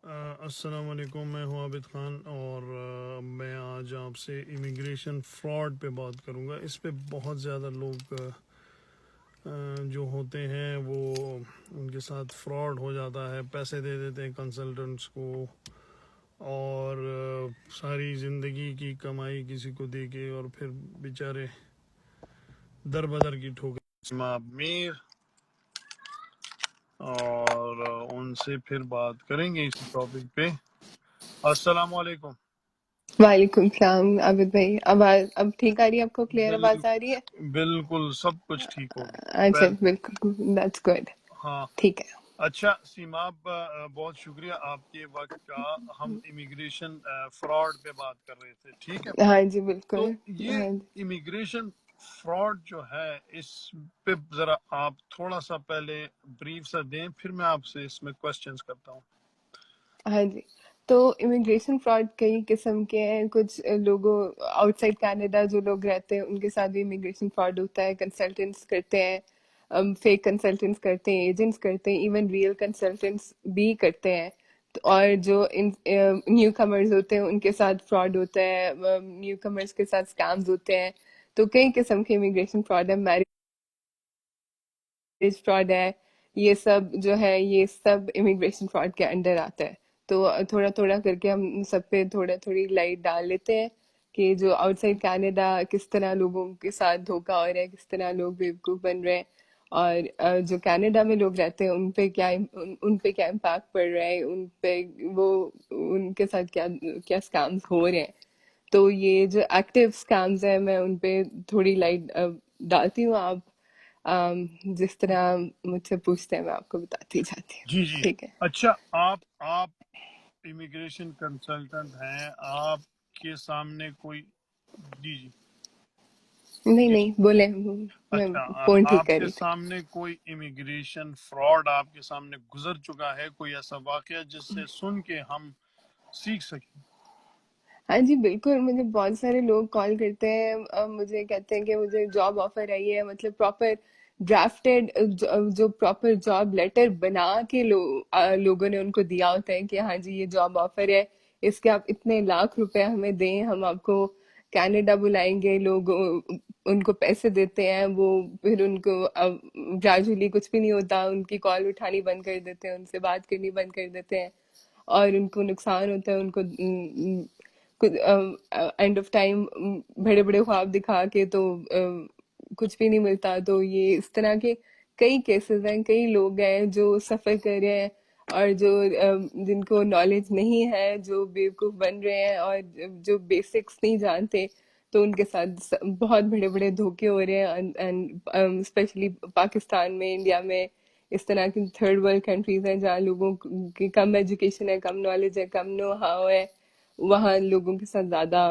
अस्सलाम वालेकुम, मैं हूं आबिद ख़ान और मैं आज आपसे इमिग्रेशन फ़्रॉड पे बात करूंगा। इस पे बहुत ज़्यादा लोग जो होते हैं वो उनके साथ फ्रॉड हो जाता है, पैसे दे देते हैं कंसल्टेंट्स को और सारी ज़िंदगी की कमाई किसी को दे के और फिर बेचारे दर बदर की ठोकर मीर और उनसे फिर बात करेंगे इस टॉपिक पे। अस्सलाम वालेकुम। वालेकुम सलाम आबिद भाई। आवाज अब ठीक आ रही है आपको? क्लियर बिल, आवाज आ रही है? बिल्कुल सब कुछ ठीक हो गया। अच्छा, वेल, बिल्कुल, दैट्स गुड। हाँ। ठीक है। अच्छा सीमा, आप बहुत शुक्रिया आपके वक्त का। हम इमिग्रेशन फ्रॉड पे बात कर रहे थे, ठीक है। हाँ जी, तो बिल्कुल। ये हाँ जी। इमिग्रेशन फ्रॉड जो है, इस पे जरा आप थोड़ा सा पहले ब्रीफ सा दें, फिर मैं आपसे इसमें क्वेश्चंस करता हूँ। हाँ जी। तो इमिग्रेशन फ्रॉड कई किस्म के हैं। कुछ लोगों आउटसाइड कनाडा जो लोग रहते हैं उनके साथ भी इमिग्रेशन फ्रॉड होता है। कंसल्टेंट्स करते हैं, फेक कंसल्टेंट्स करते हैं, एजेंट्स करते हैं, इवन रियल कंसल्टेंट्स भी करते हैं। और जो इन न्यू कमर्स होते हैं उनके साथ फ्रॉड होता है, न्यू कमर्स के साथ स्कैम्स होते हैं। तो कई किस्म के इमिग्रेशन फ्रॉड है। मैरिज फ्रॉड है। ये सब जो है ये सब इमिग्रेशन फ्रॉड के अंडर आता है। तो थोड़ा थोड़ा करके हम सब पे थोड़ा थोड़ी लाइट डाल लेते हैं कि जो आउटसाइड कनाडा किस तरह लोगों के साथ धोखा हो रहा है, किस तरह लोग बेवकूफ़ बन रहे हैं। और जो कनाडा में लोग रहते हैं उन पे क्या इम्पैक्ट पड़ रहा है, उन पे वो उनके साथ क्या क्या स्कैम्स हो रहे हैं। तो ये जो एक्टिव स्कैम्स है मैं उन पे थोड़ी लाइट डालती हूँ। आप जिस तरह मुझसे पूछते हैं मैं आपको बताती जाती हूँ। जी जी। ठीक है। अच्छा, आप इमिग्रेशन कंसल्टेंट हैं, आपके सामने कोई, जी जी नहीं जी, नहीं, बोले, मैं अच्छा, फोन ठीक कर आपके रही थी। सामने कोई इमिग्रेशन फ्रॉड आपके सामने गुजर चुका है, कोई ऐसा वाकया जिससे सुन के हम सीख सकें? हाँ जी, बिल्कुल। मुझे बहुत सारे लोग कॉल करते हैं, मुझे कहते हैं कि मुझे जॉब ऑफर आई है, मतलब प्रॉपर ड्राफ्टेड जो प्रॉपर जॉब लेटर बना के लोगों ने उनको दिया होता है कि हाँ जी ये जॉब ऑफर है, इसके आप इतने लाख रुपए हमें दें, हम आपको कनाडा बुलाएंगे। लोग उनको पैसे देते हैं, वो फिर उनको ग्रेजुअली कुछ भी नहीं होता, उनकी कॉल उठानी बंद कर देते हैं, उनसे बात करनी बंद कर देते हैं और उनको नुकसान होता है। उनको कुछ एंड ऑफ टाइम बड़े बड़े ख्वाब दिखा के तो कुछ भी नहीं मिलता। तो ये इस तरह के कई केसेस हैं, कई लोग हैं जो सफर कर रहे हैं और जो जिनको नॉलेज नहीं है, जो बेवकूफ बन रहे हैं और जो बेसिक्स नहीं जानते, तो उनके साथ बहुत बड़े बड़े धोखे हो रहे हैं। एंड स्पेशली पाकिस्तान में, इंडिया में, इस तरह की थर्ड वर्ल्ड कंट्रीज हैं जहाँ लोगों की कम एजुकेशन है, कम नॉलेज है, कम नो हाउ है, वहाँ लोगों के साथ ज्यादा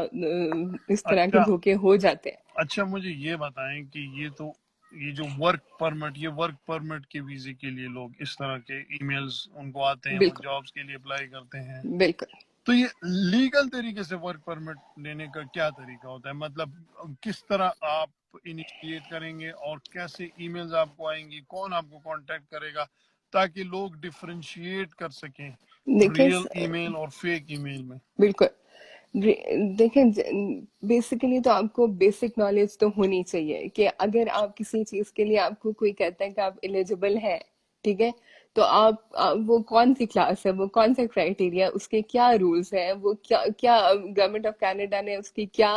इस तरह के अच्छा धोखे हो जाते हैं। अच्छा, मुझे ये बताएं कि ये जो वर्क परमिट, ये वर्क परमिट के वीजे के लिए लोग इस तरह के ईमेल्स उनको आते हैं, वो बिल्कुल जॉब्स के लिए अप्लाई करते हैं, बिल्कुल। तो ये लीगल तरीके से वर्क परमिट लेने का क्या तरीका होता है? मतलब किस तरह आप इनिशिएट करेंगे और कैसे ईमेल्स आपको आएंगी, कौन आपको कांटेक्ट करेगा, ताकि लोग डिफरेंशिएट कर सकें देखिए रियल ईमेल और फेक ईमेल में? बिल्कुल। देखें, बेसिकली तो आपको बेसिक नॉलेज तो होनी चाहिए कि अगर आप किसी चीज के लिए, आपको कोई कहता है कि आप एलिजिबल हैं, ठीक है, तो वो कौन सी क्लास है, वो कौन सा क्राइटेरिया, उसके क्या रूल्स हैं, वो क्या क्या गवर्नमेंट ऑफ कनाडा ने उसकी क्या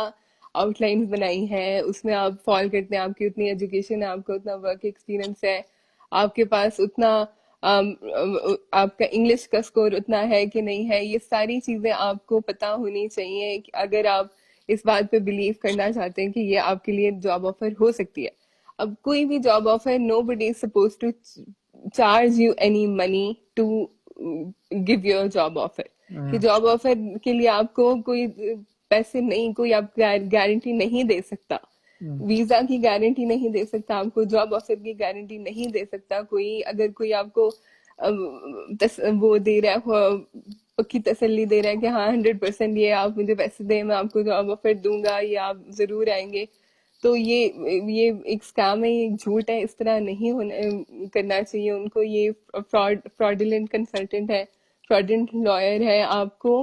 आउटलाइंस बनाई हैं, उसमें आप फॉल करते हैं, आपकी उतनी एजुकेशन है, आपको उतना वर्क एक्सपीरियंस है, आपके पास उतना आपका इंग्लिश का स्कोर उतना है कि नहीं है, ये सारी चीजें आपको पता होनी चाहिए कि अगर आप इस बात पे बिलीव करना चाहते हैं कि ये आपके लिए जॉब ऑफर हो सकती है। अब कोई भी job offer, nobody is suppose to charge you any money to give your job offer. कि जॉब ऑफर के लिए आपको कोई पैसे नहीं, कोई आप गारंटी नहीं दे सकता, वीजा की गारंटी नहीं दे सकता, आपको जॉब ऑफर की गारंटी नहीं दे सकता कोई। अगर कोई आपको वो दे रहा है, पक्की तसल्ली दे रहा है कि हाँ 100% ये आप मुझे पैसे दें, मैं आपको जॉब ऑफर दूंगा, ये आप जरूर आएंगे, तो ये एक स्कैम है, ये एक झूठ है। इस तरह नहीं होना करना चाहिए उनको। ये फ्रॉडुलेंट कंसल्टेंट है। फ्रॉडेंट लॉयर है, आपको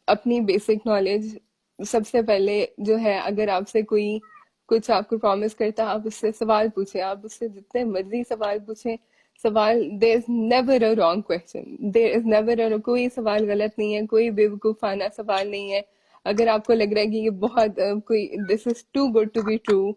अपनी बेसिक नॉलेज सबसे पहले जो है, अगर आपसे कोई कुछ आपको प्रॉमिस करता है, आप उससे सवाल पूछे, आप उससे जितने मर्जी सवाल पूछे। सवाल, there is never a wrong question, there is never a, कोई सवाल गलत नहीं है, कोई बेवकूफाना सवाल नहीं है। अगर आपको लग रहा है कि ये बहुत कोई this is too good to be true,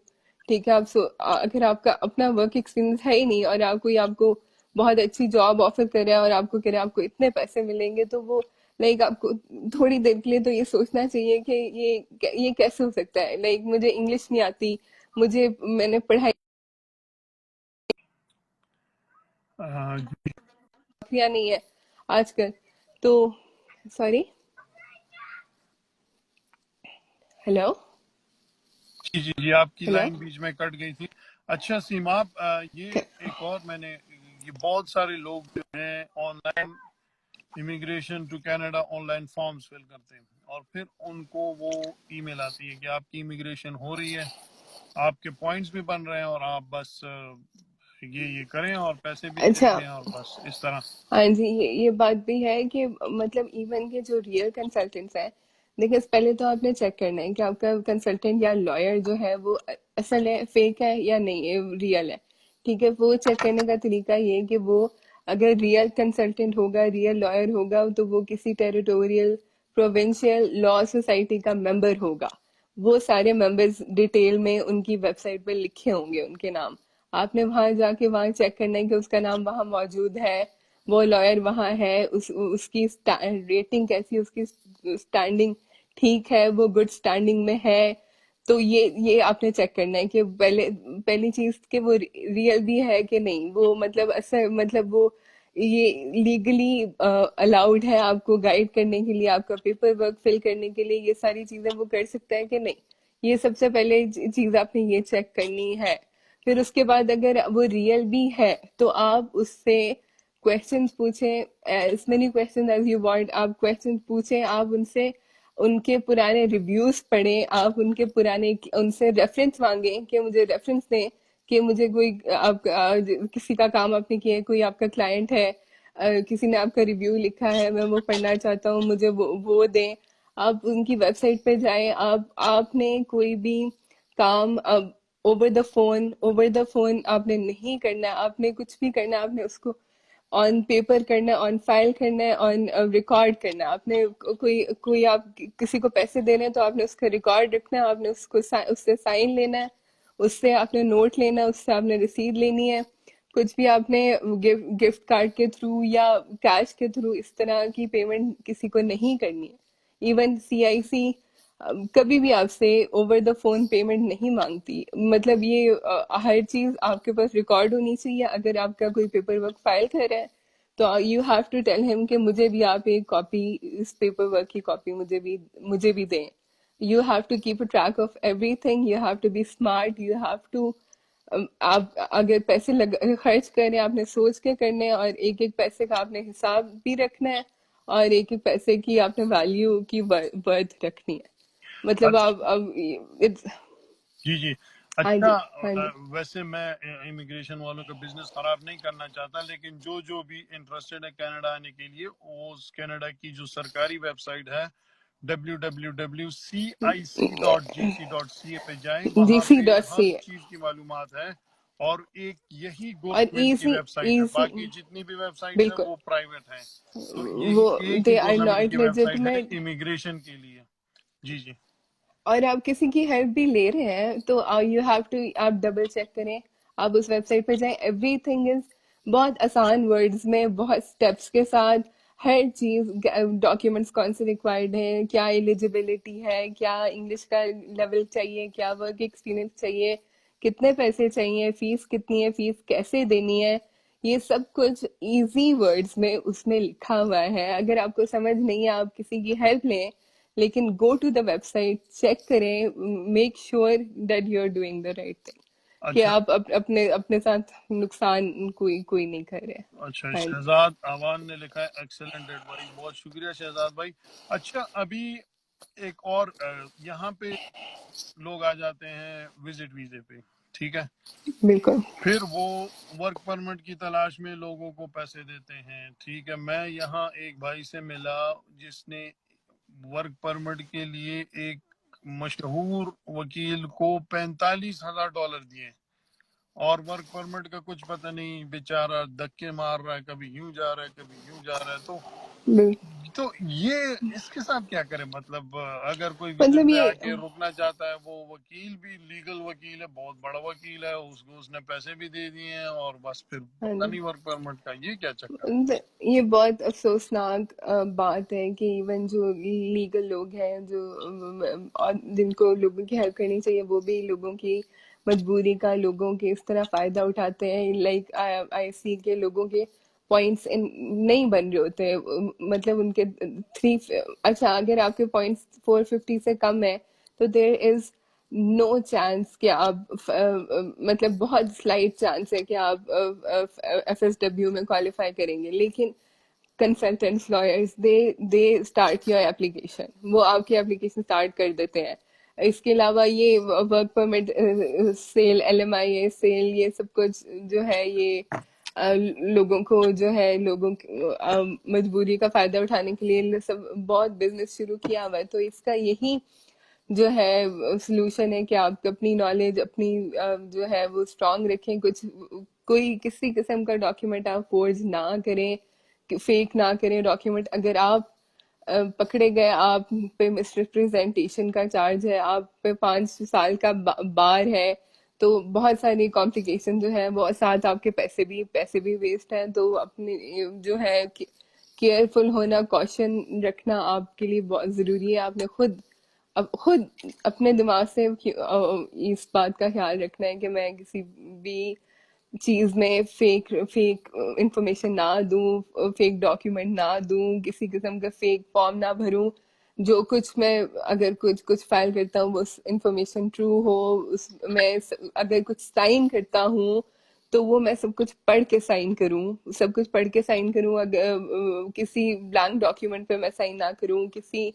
ठीक है, अगर आपका अपना वर्क एक्सपीरियंस है ही नहीं और आप कोई आपको बहुत अच्छी जॉब ऑफर कर रहा है और आपको कह रहा है आपको इतने पैसे मिलेंगे, तो वो लाइक आपको थोड़ी देर के लिए तो ये सोचना चाहिए कि ये कैसे हो सकता है। लाइक मुझे इंग्लिश नहीं आती, मैंने पढ़ाई अ, किया नहीं है आजकल, तो सॉरी। हेलो। जी जी जी, आपकी हेलो। लाइन बीच में कट गई थी। अच्छा सीमा, आप ये एक और मैंने, ये बहुत सारे लोग जो हैं online immigration to Canada online forms fill करते हैं और फिर उनको वो ईमेल आती है कि आपकी इमिग्रेशन हो रही है, आपके पॉइंट्स भी बन रहे हैं और आप बस ये करें और पैसे भी दे अच्छा, दें और बस इस तरह। हाँ जी, ये बात भी है कि मतलब इवन के जो रियल कंसल्टेंट्स हैं, देखिए पहले तो आपने चेक करना है कि आपका कंसल्टेंट या लॉयर जो है वो असल है, फेक है या नहीं है, रियल है। ठीक है, वो चेक करने का तरीका ये है कि वो अगर रियल कंसल्टेंट होगा, रियल लॉयर होगा, तो वो किसी टेरिटोरियल प्रोविंशियल लॉ सोसाइटी का मेंबर होगा। वो सारे मेंबर्स डिटेल में उनकी वेबसाइट पर लिखे होंगे, उनके नाम। आपने वहां जाके वहां चेक करना है कि उसका नाम वहां मौजूद है, वो लॉयर वहां है, उसकी रेटिंग कैसी है, उसकी स्टैंडिंग ठीक है, वो गुड स्टैंडिंग में है। तो ये आपने चेक करना है कि पहली चीज कि वो रियल भी है कि नहीं, वो मतलब असर मतलब वो ये लीगली अलाउड है आपको गाइड करने के लिए, आपका पेपर वर्क फिल करने के लिए, ये सारी चीजें वो कर सकता है कि नहीं। ये सबसे पहले चीज आपने ये चेक करनी है। फिर उसके बाद अगर वो रियल भी है, तो आप उससे क्वेश्चंस पूछें, as many question as you want, आप क्वेश्चन पूछें, आप उनसे उनके पुराने रिव्यूज पढ़ें, आप उनके पुराने उनसे रेफरेंस मांगें कि मुझे रेफरेंस दें, कि मुझे कोई आप किसी का काम आपने किया है, कोई आपका क्लाइंट है, किसी ने आपका रिव्यू लिखा है, मैं वो पढ़ना चाहता हूँ, मुझे वो दें। आप उनकी वेबसाइट पे जाएं, आपने कोई भी काम अब ओवर द फोन आपने नहीं करना, आपने कुछ भी करना, आपने उसको ऑन पेपर करना है, ऑन फाइल करना है, ऑन रिकॉर्ड करना है। आपने कोई आप किसी को पैसे दे रहे हैं, तो आपने उसका रिकॉर्ड रखना है, आपने उससे साइन लेना है, उससे आपने नोट लेना है, उससे आपने रसीद लेनी है। कुछ भी आपने गिफ्ट कार्ड के थ्रू या कैश के थ्रू इस तरह की पेमेंट किसी को नहीं करनी है। इवन सीआईसी कभी भी आपसे ओवर द फोन पेमेंट नहीं मांगती। मतलब ये हर चीज आपके पास रिकॉर्ड होनी चाहिए। अगर आपका कोई पेपर वर्क फाइल कर रहा है, तो you have to tell him कि मुझे भी आप एक कॉपी, इस पेपर वर्क की कॉपी मुझे भी दें। You have to keep a track of everything, you have to be smart, you have to आप अगर पैसे खर्च कर रहे हैं, आपने सोच के करने हैं, और एक एक पैसे का आपने हिसाब भी रखना है, और एक एक पैसे की आपने वैल्यू की वर्थ रखनी है। मतलब अच्छा आप अब इट्स जी जी। हाँ अच्छा, जी, हाँ जी, वैसे मैं इमिग्रेशन वालों का बिजनेस खराब नहीं करना चाहता, लेकिन जो जो भी इंटरेस्टेड है कनाडा आने के लिए, वो उस कनाडा की जो सरकारी वेबसाइट है www.cic.gc.ca पे जाएं, वहां जीसी पे डॉट हर सी चीज की मालूमात है। और एक यही और गवर्नमेंट की इजी वेबसाइट है, इजी बाकी जितनी भी वेबसाइट्स है बिल्कुल, वो प्राइवेट है। तो वो यही एक ही दे आर गवर्नमेंट नॉट की वेबसाइट है लेजिटिमेट। इमिग्रेशन के लिए। जी जी। और आप किसी की हेल्प भी ले रहे हैं, तो यू हैव टू, आप डबल चेक करें। आप उस वेबसाइट पर जाएं, एवरीथिंग इज बहुत आसान वर्ड्स में, बहुत स्टेप्स के साथ, हर चीज, डॉक्यूमेंट्स कौन से रिक्वायर्ड हैं, क्या एलिजिबिलिटी है, क्या इंग्लिश का लेवल चाहिए, क्या वर्क एक्सपीरियंस चाहिए, कितने पैसे चाहिए, फीस कितनी है, फीस कैसे देनी है, ये सब कुछ इजी वर्ड्स में उसमें लिखा हुआ है। अगर आपको समझ नहीं है, आप किसी की हेल्प लें, लेकिन go to the website, check करें, make sure that you are doing the right thing, कि अच्छा आप अपने अपने साथ नुकसान कोई नहीं कर रहे। अच्छा, हाँ जी। शहजाद आवान ने लिखा है एक्सेलेंट एडवाइस, बहुत शुक्रिया शहजाद भाई। अच्छा, अभी एक और यहाँ पे लोग आ जाते हैं विजिट वीजे पे, ठीक है। बिल्कुल। फिर वो वर्क परमिट की तलाश में लोगों को पैसे देते हैं, ठीक है। मैं यहाँ एक भाई से मिला जिसने वर्क परमिट के लिए एक मशहूर वकील को $45,000 दिए, और वर्क परमिट का कुछ पता नहीं, बेचारा धक्के मार रहा है, कभी यूं जा रहा है, कभी यूं जा रहा है। बिल- तो ये इसके साथ क्या करें? मतलब अगर कोई विजिट मतलब पे ये आके रुकना चाहता है, वो वकील भी लीगल वकील है, बहुत बड़ा वकील है, उसको उसने पैसे भी दे दिए हैं, और बस फिर हाँ पता जी। नहीं वर्क परमिट का ये क्या चक्कर है। ये बहुत अफसोसनाक बात है कि इवन जो लीगल लोग हैं जो और जिनको लोगों की हेल्प करनी चाहिए वो भी लोगों की मजबूरी का लोगों के इस तरह फायदा उठाते हैं। लाइक आई सी के लोगों के पॉइंट्स नहीं बन रहे होते, मतलब उनके थ्री, अच्छा अगर आपके पॉइंट्स 450 से कम है तो देयर इज नो चांस कि आप मतलब बहुत स्लाइट चांस है कि आप FSW में क्वालिफाई करेंगे। लेकिन consultants lawyers they start your application, वो आपकी एप्लीकेशन स्टार्ट कर देते हैं। इसके अलावा ये work permit cell, LMIA cell, ये सब कुछ जो है ये लोगों को जो है लोगों की मजबूरी का फायदा उठाने के लिए सब बहुत बिजनेस शुरू किया हुआ है। तो इसका यही जो है सोल्यूशन है कि आप अपनी नॉलेज अपनी जो है वो स्ट्रांग रखें। कुछ कोई किसी किस्म का डॉक्यूमेंट आप फोर्ज ना करें, फेक ना करें डॉक्यूमेंट। अगर आप पकड़े गए, आप पे मिसरिप्रेजेंटेशन का चार्ज है, आप पे 5 साल का बार है, तो बहुत सारी कॉम्प्लिकेशन जो है वो, साथ आपके पैसे भी वेस्ट हैं। तो अपने जो है केयरफुल होना, कॉशन रखना आपके लिए बहुत जरूरी है। आपने अब खुद अपने दिमाग से इस बात का ख्याल रखना है कि मैं किसी भी चीज में फेक फेक इंफॉर्मेशन ना दूं, फेक डॉक्यूमेंट ना दूं, किसी किस्म का फेक फॉर्म ना भरूं। जो कुछ मैं अगर कुछ फाइल करता हूँ वो इंफॉर्मेशन ट्रू हो, उस मैं अगर कुछ साइन करता हूँ तो वो मैं सब कुछ पढ़ के साइन करूँ, सब कुछ पढ़ के साइन करूँ। अगर किसी ब्लैंक डॉक्यूमेंट पे मैं साइन ना करूँ, किसी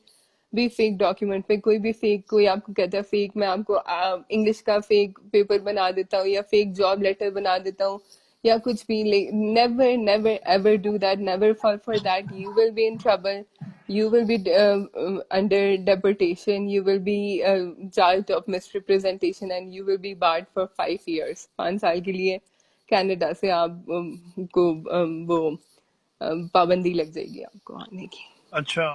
भी फेक डॉक्यूमेंट पे, कोई भी फेक, कोई आपको कहता है फेक, मैं आपको इंग्लिश का फेक पेपर बना देता हूँ या फेक जॉब लेटर बना देता हूँ या कुछ भी। Never never ever do that, never fall for that. You will be in trouble, you will be under deportation, you will be charged of misrepresentation and you will be barred for 5 years। 5 साल के लिए Canada से आप को वो पाबंदी लग जाएगी आपको आने की। अच्छा,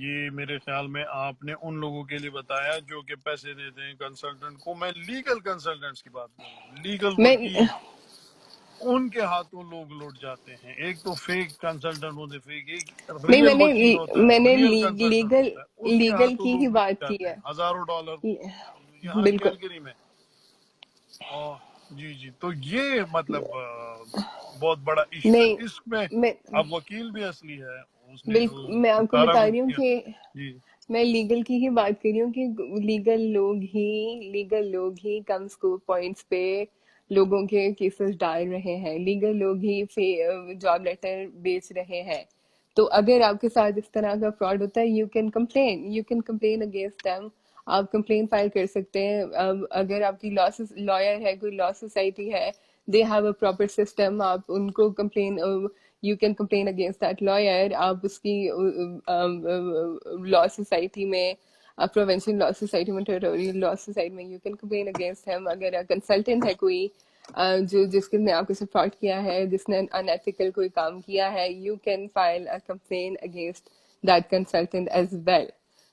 ये मेरे ख्याल में आपने उन लोगों के लिए बताया जो कि पैसे देते हैं कंसल्टेंट को। मैं लीगल कंसल्टेंट्स की बात करूँ, लीगल मैं वकील, उनके हाथों लोग लुट जाते हैं। एक तो फेक कंसल्टेंट होते, फेक एक नहीं, रियल वकील होता है, मैंने रियल कंसल्टेंट लीगल होता है, उसके लीगल हाथों की ही लोग लुट बात की जाते है। हैं $1000 यहाँ बिल्कुल। कैलगरी में। और जी जी, तो ये मतलब बहुत बड़ा इशू है नहीं, इसमें। मैं अब वकील भी असली है, उसने बिल्कुल मैं आपको सारा बता कुछ रही हूँ किया। कि जी। मैं लीगल की ही बात कर रही हूँ कि लीगल लोग ही कम स्कोर पॉइंट्स पे लोगों के केसेस डाल रहे हैं, लीगल लोग ही जॉब लेटर बेच रहे हैं। तो अगर आपके साथ इस तरह का फ्रॉड होता है, you can complain against them. आप कंप्लेन फाइल कर सकते हैं। अगर आपकी लॉयर है, कोई लॉ सोसाइटी है, they have a proper system, आप उनको complain, you can complain against that lawyer. आप उसकी लॉ सोसाइटी में, प्रोवेंशन लॉ सोसाइटी में, टेरिटोरियल लॉ सोसाइटी में, you can complain against him. अगर कंसल्टेंट है कोई जो जिसने आपको सपोर्ट किया है, जिसने अनएथिकल कोई काम किया है, you can file a complain against that consultant as well.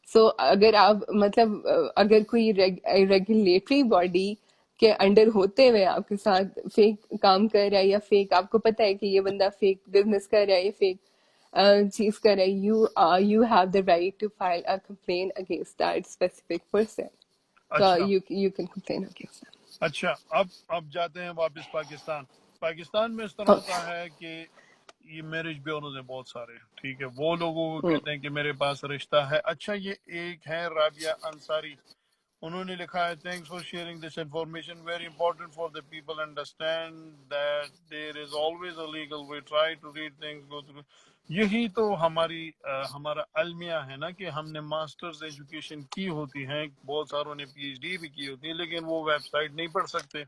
So अगर आप मतलब अगर कोई रेगुलेटरी बॉडी के अंडर होते हुए आपके साथ फेक काम कर रहा है, या फेक आपको पता है कि ये बंदा फेक बिजनेस कर रहा है, ये फेक चीज कर रहा है, you have the right to file a complaint against that specific person। तो अच्छा you can complain against them। अच्छा, अब जाते हैं वापस पाकिस्तान। पाकिस्तान में इस तरह हाँ। होता है कि ये मैरिज ब्यूरोज हैं बहुत सारे, ठीक है। वो लोगों को हम्म। कहते हैं कि मेरे पास रिश्ता है। अच्छा, ये एक है राबिया अंसारी, उन्होंने लिखा है, thanks for sharing this information, very important for the people understand that there is always a legal way, try to read things, go through. यही तो हमारा अलमिया है ना, कि हमने मास्टर्स एजुकेशन की होती है, बहुत सारों ने पीएचडी भी की होती है, लेकिन वो वेबसाइट नहीं पढ़ सकते,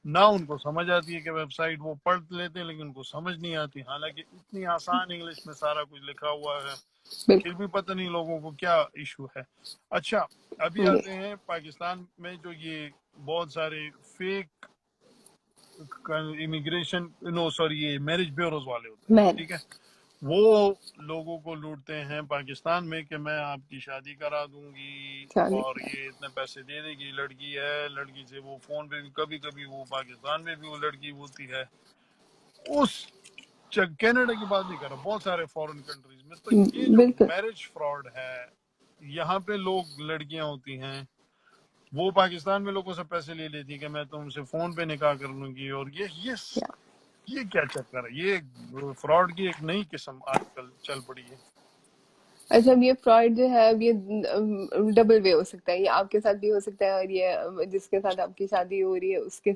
ना उनको समझ आती है कि वेबसाइट वो पढ़ लेते हैं लेकिन उनको समझ नहीं आती, हालांकि इतनी आसान इंग्लिश में सारा कुछ लिखा हुआ है, फिर बिल्कुल। भी पता नहीं लोगों को क्या इशू है। अच्छा, अभी जी। आते हैं पाकिस्तान में जो ये बहुत सारे फेक इमिग्रेशन, नो सॉरी, ये मैरिज ब्यूरोज वाले होते हैं, मैंने ठीक है, वो लोगों को लूटते हैं पाकिस्तान में कि मैं आपकी शादी करा दूंगी शादी और ये इतने पैसे दे देगी, लड़की है, लड़की से वो फोन पे भी, कभी कभी वो पाकिस्तान में भी वो लड़की होती है, उस कनाडा की बात नहीं कर रहा, बहुत सारे फॉरेन कंट्रीज में, तो ये जो बिल्कुल। मैरिज फ्रॉड है, यहाँ पे लोग, लड़कियां होती हैं, वो पाकिस्तान में लोगों से पैसे ले लेती है कि मैं तुमसे फोन पे निकाह कर लूंगी, और ये क्या चक्कर है, ये फ्रॉड की एक नई किस्म आजकल चल पड़ी है। अच्छा, अब ये फ्रॉड जो है, अब ये डबल वे हो सकता है, ये आपके साथ भी हो सकता है और ये जिसके साथ आपकी शादी हो रही है उसके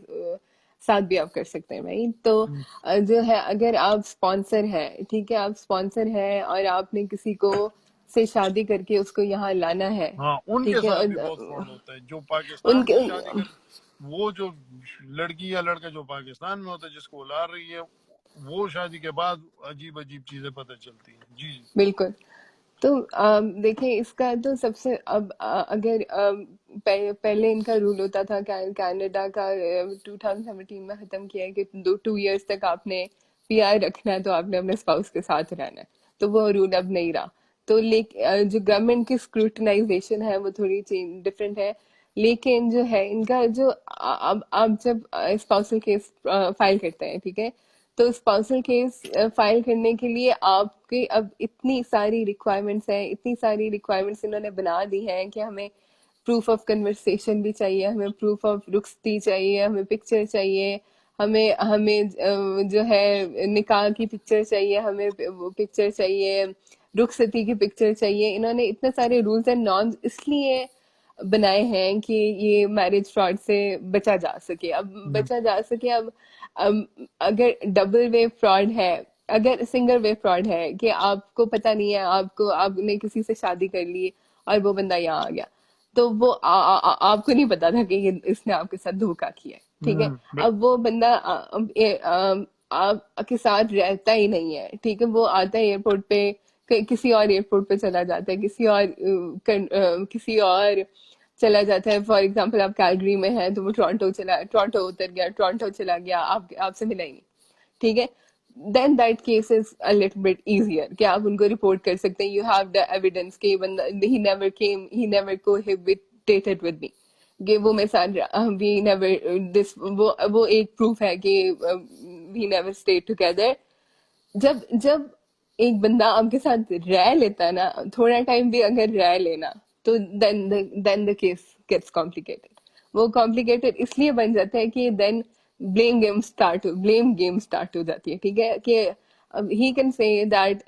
साथ भी आप कर सकते हैं भाई। तो जो है, अगर आप स्पॉन्सर हैं, ठीक है, आप स्पॉन्सर हैं और आपने किसी को से शादी करके उसको यहाँ लाना है, हाँ, उनके ठीक है, साथ भी बहुत फ्रॉड और होता है, जो पाकिस्तान उनके से शादी कर, वो जो लड़की या लड़का जो पाकिस्तान में होता है जिसको ला रही है, वो शादी के बाद अजीब अजीब चीजें पता चलती हैं। जी जी। बिल्कुल। तो देखिए, इसका तो सबसे अब अगर पहले इनका रूल होता था, कनाडा का 2017 में खत्म किया है कि 2 इयर्स तक आपने पीआर रखना है तो आपने अपने स्पाउस के साथ रहना है, तो वो रूल अब नहीं रहा। तो जो गवर्नमेंट की स्क्रूटनाइजेशन है वो थोड़ी चेंज डिफरेंट है, लेकिन जो है इनका जो अब आप जब स्पाउसल केस फाइल करते हैं, ठीक है, तो स्पॉन्सर केस फाइल करने के लिए आपके अब इतनी सारी रिक्वायरमेंट्स हैं, इतनी सारी रिक्वायरमेंट्स इन्होंने बना दी हैं कि हमें प्रूफ ऑफ कन्वर्सेशन भी चाहिए, हमें प्रूफ ऑफ रुखसती चाहिए, हमें पिक्चर चाहिए, हमें हमें जो है निकाह की पिक्चर चाहिए, हमें वो पिक्चर चाहिए, रुखसती की पिक्चर चाहिए। इन्होंने इतने सारे रूल्स एंड नॉर्म्स इसलिए बनाए हैं कि ये मैरिज फ्रॉड से बचा जा सके, अब बचा जा सके। अब अगर डबल वे फ्रॉड है, अगर सिंगल वे फ्रॉड है कि आपको पता नहीं है, आपने किसी से शादी कर ली और वो बंदा यहाँ आ गया, तो वो आपको नहीं पता था कि इसने आपके साथ धोखा किया है, ठीक है। अब वो बंदा आपके साथ रहता ही नहीं है, ठीक है, वो आता है एयरपोर्ट पे, किसी और एयरपोर्ट पे चला जाता है, किसी और चला जाता है। फॉर एग्जाम्पल, आप कैलगरी में हैं तो वो टोरंटो उतर गया, टोरंटो चला गया, आपसे मिला ही नहीं, ठीक है। Then that case is a little bit easier कि आप उनको रिपोर्ट कर सकते हैं, यू हैव द एविडेंस कि बंदा ही नेवर कोहेबिटेटेड विद मी, कि वो मेरे साथ वी नेवर दिस वो एक प्रूफ है कि वी नेवर स्टे टुगेदर। जब जब एक बंदा आपके साथ रह लेता है ना, थोड़ा टाइम भी अगर रह लेना, तो then the case gets complicated. वो कॉम्प्लिकेटेड इसलिए बन जाता है कि देन ब्लेम गेम स्टार्ट हो जाती है, ठीक है, कि ही कैन से दैट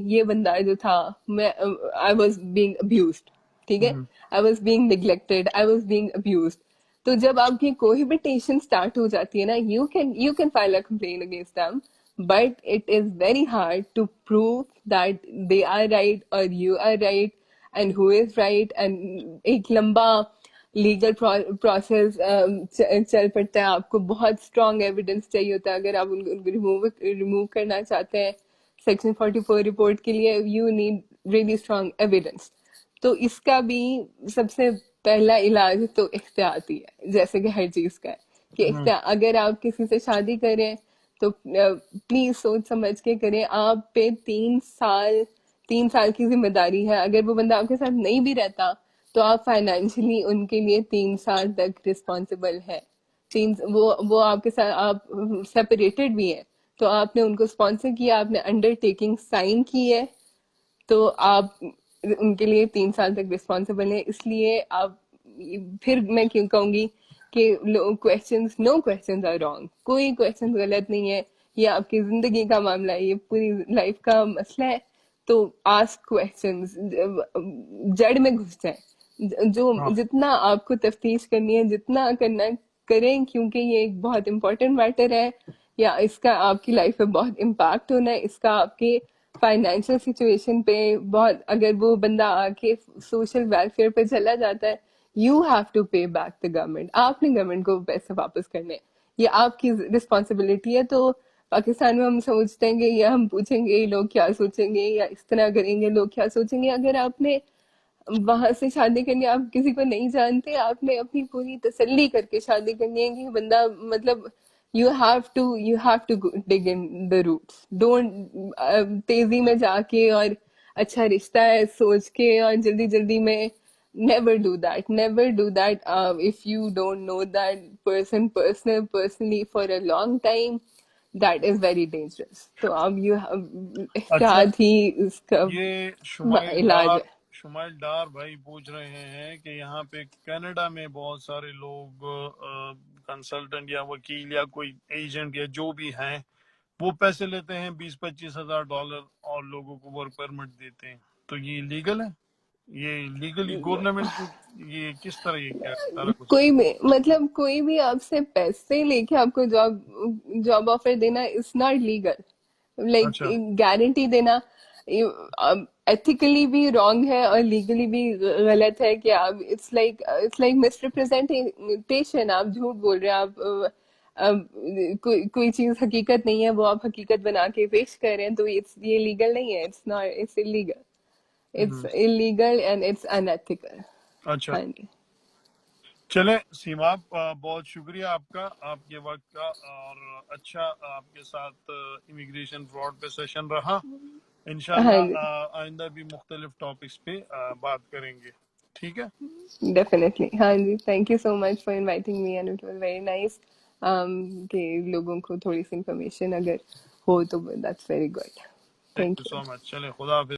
ये बंदा जो था, मैं आई वाज बीइंग अब्यूज्ड, ठीक है, I was being neglected, I was being abused. तो जब आपकी कोहिबिटेशन स्टार्ट हो जाती है ना, you can file a complaint against them, but it is very hard to prove that they are right or you are right and who is right, and एक लंबा legal process चल पड़ता है, आपको बहुत स्ट्रॉन्ग एविडेंस चाहिए होता है अगर आप उनको रिमूव करना चाहते हैं सेक्शन 44 रिपोर्ट के लिए, you need really strong evidence. तो इसका भी सबसे पहला इलाज तो एहतियाती है, जैसे कि हर चीज का है कि अगर आप किसी से शादी करें तो प्लीज सोच समझ के करें। आप पे 3 साल की जिम्मेदारी है, अगर वो बंदा आपके साथ नहीं भी रहता तो आप फाइनेंशियली उनके लिए 3 साल तक रिस्पॉन्सिबल है। वो आपके साथ, आप सेपरेटेड भी हैं तो आपने उनको स्पॉन्सर किया, आपने अंडरटेकिंग साइन की है, तो आप उनके लिए 3 साल तक रिस्पॉन्सिबल है। इसलिए आप, फिर मैं क्यों कहूंगी कि questions, no questions are wrong, कोई क्वेश्चन गलत नहीं है, ये आपकी जिंदगी का मामला है, ये पूरी लाइफ का मसला है। तो आस्क क्वेश्चंस, जड़ में घुस जाए, जो हाँ, जितना आपको तफ्तीश करनी है, जितना करना करें, क्योंकि ये एक बहुत इंपॉर्टेंट मैटर है। या इसका आपकी लाइफ पे बहुत इम्पैक्ट होना है, इसका आपके फाइनेंशियल सिचुएशन पे बहुत, अगर वो बंदा आके सोशल वेलफेयर पे चला जाता है, यू हैव टू पे बैक द गवर्नमेंट, आपने गवर्नमेंट को पैसे वापस करने हैं, ये आपकी रिस्पॉन्सिबिलिटी है। तो पाकिस्तान में हम सोचते हैं कि या हम पूछेंगे लोग क्या सोचेंगे, या इस तरह करेंगे लोग क्या सोचेंगे। अगर आपने वहां से शादी करनी, आप किसी को नहीं जानते, आपने अपनी पूरी तसल्ली करके शादी करनी है कि बंदा मतलब you have to dig in the roots, don't तेजी में जाके और अच्छा रिश्ता है सोच के और जल्दी जल्दी में, never do that, never do that. If you don't know that person personally for a long time, that is very dangerous. तो अब you अच्छा, एहतियात ही इसका ये इलाज है। शुमाइल डार भाई पूछ रहे हैं कि यहाँ पे कनाडा में बहुत सारे लोग कंसल्टेंट या वकील या कोई एजेंट या जो भी हैं, वो पैसे लेते हैं 20-25 हज़ार डॉलर और लोगों को वर्क परमिट देते हैं। तो ये लीगल है? ये लीगली गवर्नमेंट की, ये किस तरह, ये क्या सारा कुछ? कोई भी मतलब कोई भी आपसे पैसे लेके आपको जॉब जॉब ऑफर देना इज नॉट लीगल। लाइक अच्छा। गारंटी देना एथिकली भी रॉन्ग है और लीगली भी गलत है कि आप, इट्स लाइक मिसरिप्रेजेंटेशन, आप झूठ बोल रहे हैं। आप कोई चीज हकीकत नहीं है, वो आप हकीकत बना के पेश कर रहे हैं, तो ये लीगल नहीं है, it's not, it's illegal, it's hmm, illegal and it's unethical. अच्छा। हाँ जी। चले सीमा, बहुत शुक्रिया आपका, आपके वक्त का, और अच्छा आपके साथ इमिग्रेशन फ्रॉड पे सेशन रहा। हाँ इंशाल्लाह जी, आइंदा भी मुख्तलिफ टॉपिक्स पे बात करेंगे। ठीक है। डेफिनेटली। हाँ जी, thank you so much for inviting me and it was very nice कि लोगों को थोड़ी सी इंफॉर्मेशन अगर हो तो that's very good. Thank thank you you. So much. चले, खुदा हाफिज।